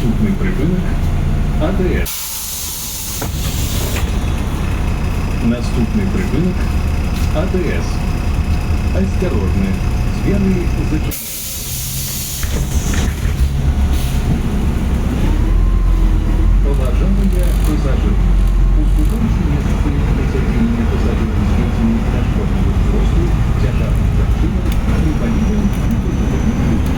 Наступний припинок АТС. Наступний припинок АТС. Осторожно. Сверли зачем. Уважаемые пассажиры, уступающие место появляется отделение пассажиров с детьми дошкольного взрослых, театральных машинах, инвалидов и пожилых людей.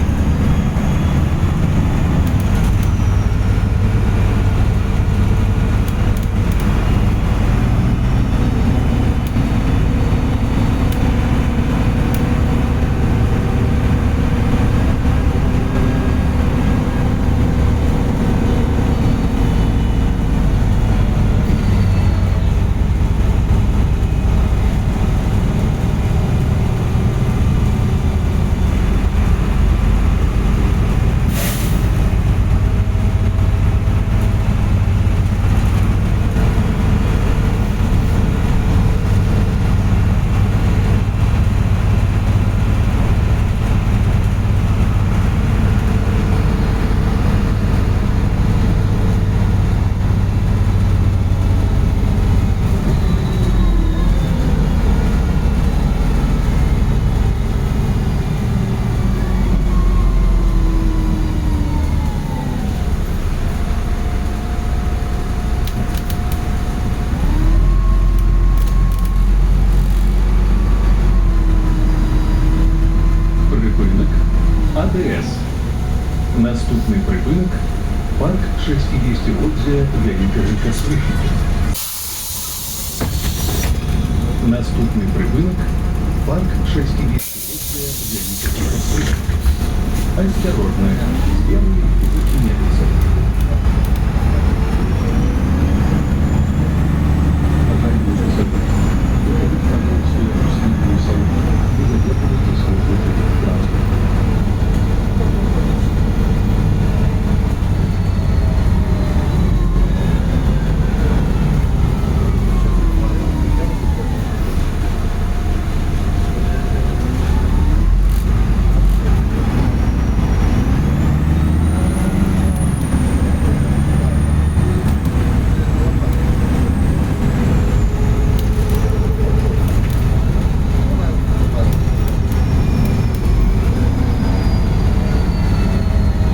АТС. Наступний припинок парк 60-ліття Великого Свищення. Наступний припинок парк 60-ліття Великого Свищення. Осторожно, сверли зачиняются.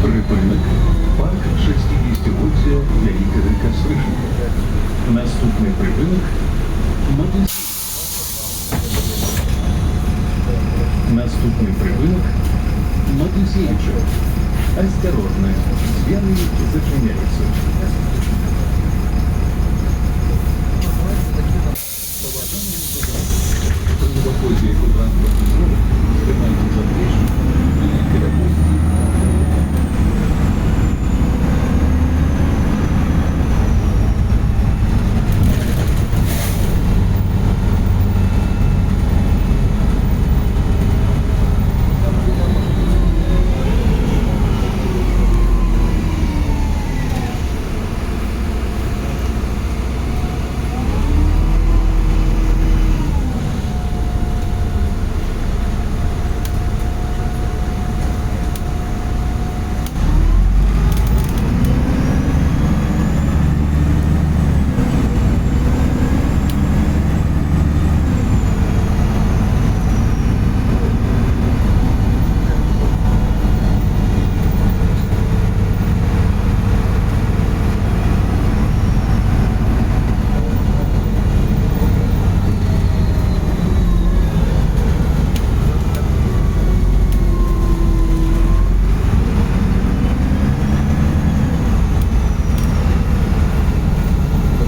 Припинок парк 60-ліття Великого Свищення. Наступний припинок Наступний припинок Матусевича. Осторожно, сверли зачиняются. При выходе к транспортной зоне снимайте запрещение или перевозки.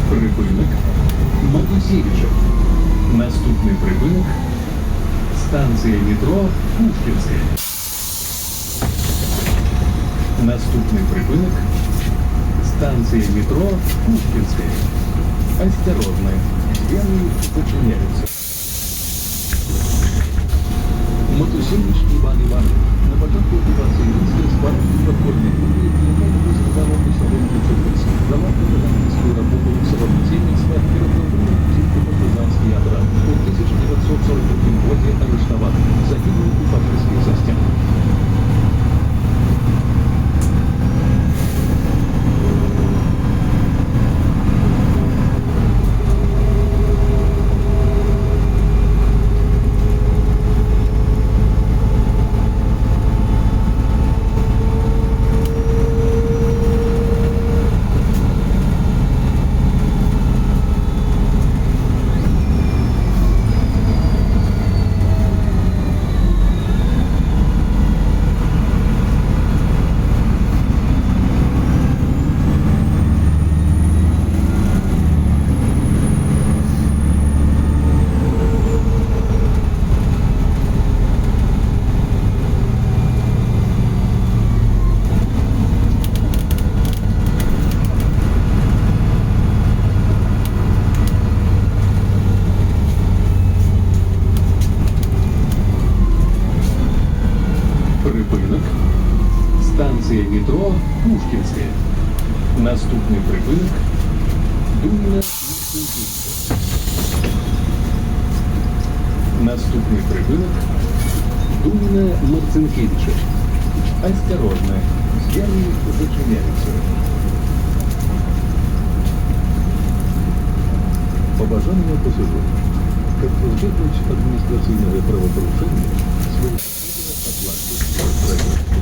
Припинок Матусевича. Наступний припинок станція метро Пушкінська. Наступний припинок станція метро Пушкінська. Осторожно, сверли зачиняются. Матусевич Иван Иванович. На початку оккупации Минска с парком подпольной кухни приехал в Здоровый салон Чукотск. За лапку-гражданскую работу совместительства переправил партизанский отряд. В 1942 году арестован. Загинул у фашистских застенков. Наступний припинок Дуніна Марцинківська. Наступний припинок Дуніна Марцинкевича. Осторожно, двери зачиняются. Побажання пасажирів. Как избежать административного правопорушения, своевременная оплата проезда.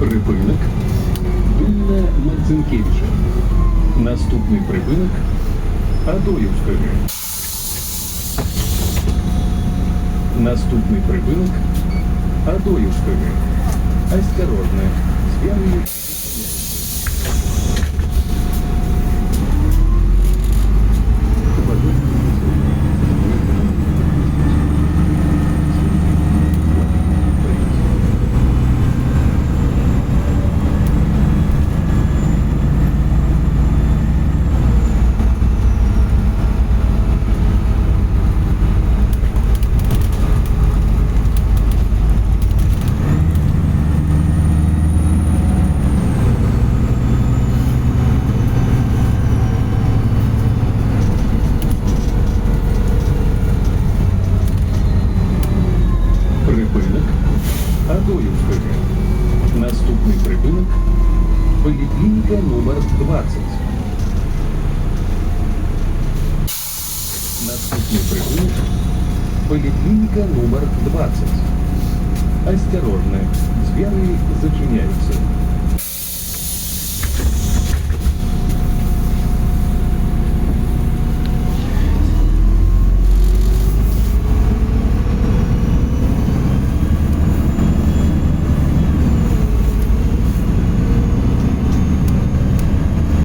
Припинок Дуніна Марцинкевича. Наступний припинок Адоївської. Наступний припинок Адоївської. Осторожно, двери Припинок Адоївської. Наступний припинок поліклініка номер 20. Наступний припинок поліклініка номер 20. Осторожно, двери зачиняются.